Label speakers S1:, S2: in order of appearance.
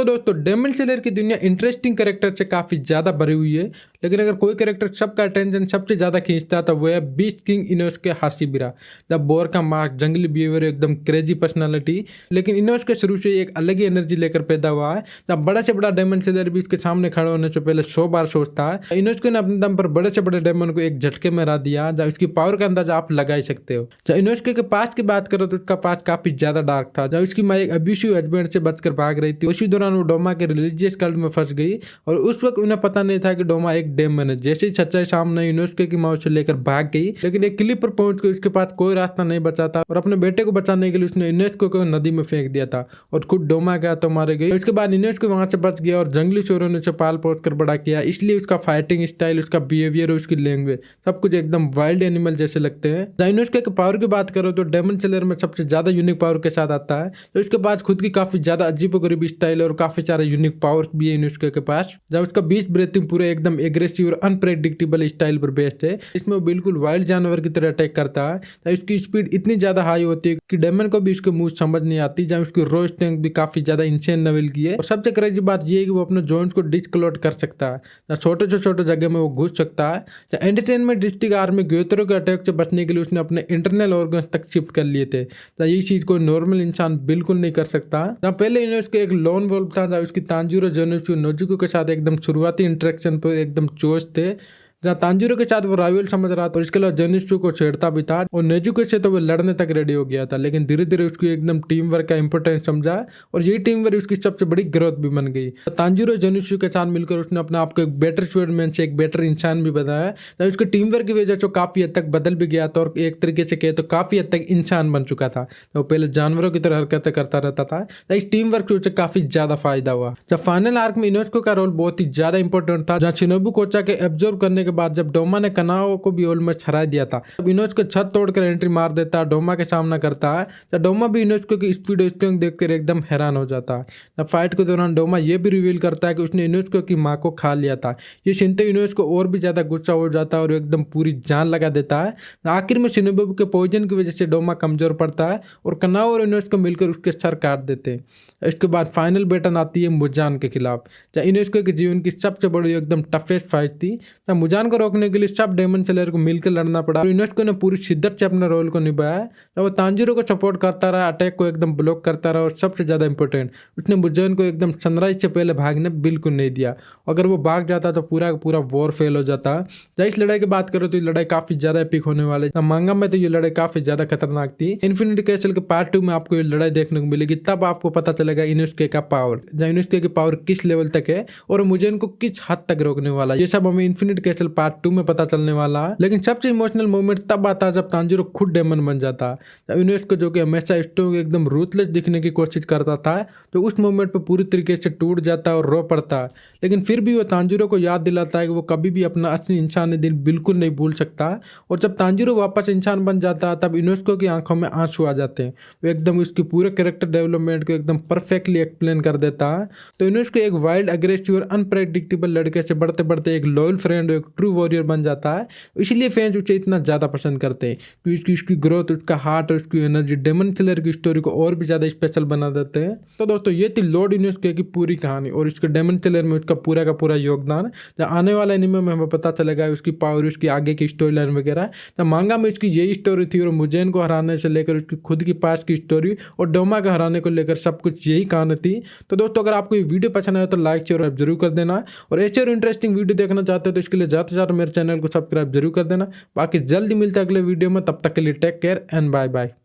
S1: तो दोस्तों daemon slayer की दुनिया इंटरेस्टिंग कैरेक्टर से काफी ज्यादा भरी हुई है, लेकिन अगर कोई कैरेक्टर सबका अटेंशन सबसे ज्यादा खींचता है तो वो है beast king Inosuke Hashibira. The boar का मार्क, जंगली बिहेवियर, एकदम क्रेजी पर्सनालिटी, लेकिन इनोसुके शुरू से एक अलग ही एनर्जी लेकर पैदा हुआ है। द बड़ा से बड़ा डेमन स्लेयर भी उसके सामने खड़े होने से पहले 100 बार सोचता है। इनोसुके ने अपने दम पर बड़े से बड़े डेमन को एक झटके में हरा दिया। जब उसकी पावर का अंदाजा आप लगा ही सकते हो। जब इनोसुके के पास्ट की बात करो तो उसका पास्ट काफी ज्यादा डार्क था। जब उसकी माँ एक अब्यूसिव हस्बैंड से बचकर भाग रही थी, उसी दौरान वो डोमा के रिलीजियस कल्ट में फंस गई और उस वक्त उन्हें पता नहीं था कि डोमा एक डेमन है। जैसे ही सच्चाई सामने इनोसुके की माँ उसे लेकर भाग गई, लेकिन एक क्लिप पर पहुंच कर उसके पास कोई रास्ता नहीं बचा था और अपने बेटे को बचाने के लिए उसने इनोसुके को नदी में फेंक दिया था और खुद डोमा गया तो मारे गई। उसके बाद इनोसुके वहां से बच गया और जंगली चोरों ने उसे पाल पोस कर बड़ा किया, इसलिए उसका फाइटिंग स्टाइल, उसका बिहेवियर, उसकी लैंग्वेज सब कुछ एकदम वाइल्ड एनिमल जैसे लगते हैं। इनोसुके के पावर की बात करो तो डेमन स्लेयर में सबसे ज्यादा यूनिक पावर के साथ आता है। तो उसके पास खुद की काफी ज्यादा अजीबोगरीब स्टाइल और काफी सारे यूनिक पावर्स भी है इनोसुके के पास। जब उसका बीच ब्रीथिंग पूरे एकदम एग्रेसिव और अनप्रेडिक्टेबल स्टाइल पर बेस्ड है। इसमें वो बिल्कुल वाइल्ड जानवर की तरह अटैक करता है। तो इसकी स्पीड इतनी ज्यादा हाई होती है कि डेमन को भी उसके मूव समझ नहीं आती। जब उसकी रो स्ट्रेंथ भी काफी ज्यादा इंसेन लेवल की है और सबसे क्रेजी बात ये है कि वो अपने जॉइंट्स को डिस्क्लोड कर सकता है। छोटे से छोटे जगह में वो घुस सकता है। एंटरटेनमेंट डिस्ट्रिक्ट आर्मी ग्योतरों के अटैक से बचने के लिए उसने अपने इंटरनल ऑर्गन्स तक शिफ्ट कर लिए थे। तो ये चीज कोई नॉर्मल इंसान बिल्कुल नहीं कर सकता। जहाँ पहले इनोसुके एक लोन वोल्फ था, जहाँ उसकी तांजीरो जोनित्सु नोजुको के साथ एकदम शुरुआती इंटरेक्शन पर एकदम जोश थे। जहाँ तांजीरो के साथ वो राइवल समझ रहा था और इसके अलावा जोनित्सु को छेड़ता भी था और नेजुको से तो वो लड़ने तक रेडी हो गया था, लेकिन धीरे धीरे उसकी एकदम टीम वर्क का इंपॉर्टेंस समझा और यही टीम वर्क उसकी सबसे बड़ी ग्रोथ भी बन गई। तांजीरो जोनित्सु के साथ मिलकर उसने अपने आप को एक बेटर स्वर्डमैन से एक बेटर इंसान भी बनाया। तो उसके टीम वर्क की वजह से काफी हद तक बदल भी गया था और एक तरीके से कहे तो काफी हद तक इंसान बन चुका था। तो पहले जानवरों की तरह हरकतें करता रहता था। तो इस टीम वर्क से उसे काफी ज्यादा फायदा हुआ। जब फाइनल आर्क में इनोसुके का रोल बहुत ही ज्यादा इंपॉर्टेंट था, जहाँ शिनोबु कोचा के एब्जॉर्ब करने के बाद जब डोमा ने कनाओ को भी ऑलमोस्ट हरा दिया था, तब इनोसुके छत तोड़कर एंट्री मार देता है, डोमा के सामना करता है। जब डोमा भी इनोसुके की स्पीड और स्ट्रेंथ देखकर एकदम हैरान हो जाता है। जब फाइट के दौरान डोमा ये भी रिवील करता है कि उसने इनोसुके की माँ को खा लिया था। ये सुनते इनोसुके और भी ज्यादा गुस्सा हो जाता है और एकदम पूरी जान लगा देता है। आखिर में शिनोबु के पॉइजन की वजह से डोमा कमजोर पड़ता है और कनाओ और इनोसुके मिलकर उसके सर काट देते हैं। इसके बाद फाइनल बैटल आती है मुजान के खिलाफ। जब इनोसुके के जीवन की सबसे बड़ी एकदम टफेस्ट फाइट थी। जब मुजान को रोकने के लिए सब डेमन स्लेयर को मिलकर लड़ना पड़ा और इनोसुके ने पूरी शिद्दत से अपने रोल को निभाया। जब वो तांजीरो को सपोर्ट करता रहा, अटैक को एकदम ब्लॉक करता रहा और सबसे ज्यादा इंपॉर्टेंट, उसने मुजान को एकदम सनराइज से पहले भागने बिल्कुल नहीं दिया। अगर वो भाग जाता तो पूरा का पूरा वॉर फेल हो जाता। जब इस लड़ाई की बात करो तो ये लड़ाई काफी ज्यादा एपिक होने वाले। मांगा में तो ये लड़ाई काफी ज्यादा खतरनाक थी। इन्फिनिटी कैसल के पार्ट 2 में आपको ये लड़ाई देखने को मिलेगी, तब आपको पता चलेगा इनोसुके का पावर, इनोसुके की पावर किस लेवल तक है और मुझे इनको किस हद तक रोकने वाला। ये सब हमें इन्फिनिटी कैसल पार्ट 2 में पता चलने वाला है। लेकिन सबसे इमोशनल मोमेंट तब आता है जब तांजीरो खुद डेमन बन जाता है। जब इनोसुके जो कि हमेशा स्ट्रॉन्ग एकदम रूथलेस दिखने की कोशिश करता था, तो उस मोमेंट पे पूरी तरीके से टूट जाता है और रो पड़ता है। लेकिन फिर भी वो तांजीरो को याद दिलाता है कि वो कभी भी अपना असली इंसानी दिल बिल्कुल नहीं भूल सकता। और जब तांजीरो वापस इंसान बन जाता है तब इनोसुके की आंखों में आंसू आ जाते हैं। वो एकदम उसकी पूरे कैरेक्टर डेवलपमेंट को एकदम परफेक्टली एक्सप्लेन कर देता है। तो इनोसुके एक वाइल्ड, अग्रेसिव और अनप्रेडिक्टेबल लड़के से बढ़ते बढ़ते एक लॉयल फ्रेंड और एक ट्रू वॉरियर बन जाता है। इसलिए फैंस उसे इतना ज्यादा पसंद करते हैं क्योंकि उसकी ग्रोथ, उसका हार्ट और उसकी एनर्जी डेमन स्लेयर की स्टोरी को और भी ज्यादा स्पेशल बना देते हैं। तो दोस्तों ये थी लॉर्ड इनोसुके की पूरी कहानी और इसके डेमन स्लेयर में उसका पूरा का पूरा योगदान। जब आने वाला एनीमे में हमें पता चलेगा उसकी पावर, उसकी आगे की स्टोरी लाइन वगैरह। जब मांगा में उसकी यही स्टोरी थी और मुजेन को हराने से लेकर उसकी खुद की पास की स्टोरी और डोमा को हराने को लेकर सब कुछ यही कहानी थी। तो दोस्तों अगर आपको ये वीडियो पसंद आया तो लाइक शेयर जरूर कर देना और ऐसे और इंटरेस्टिंग वीडियो देखना चाहते हो तो इसके लिए ज्यादा से ज्यादा मेरे चैनल को सब्सक्राइब जरूर कर देना। बाकी जल्दी मिलते हैं अगले वीडियो में, तब तक के लिए take care and bye bye.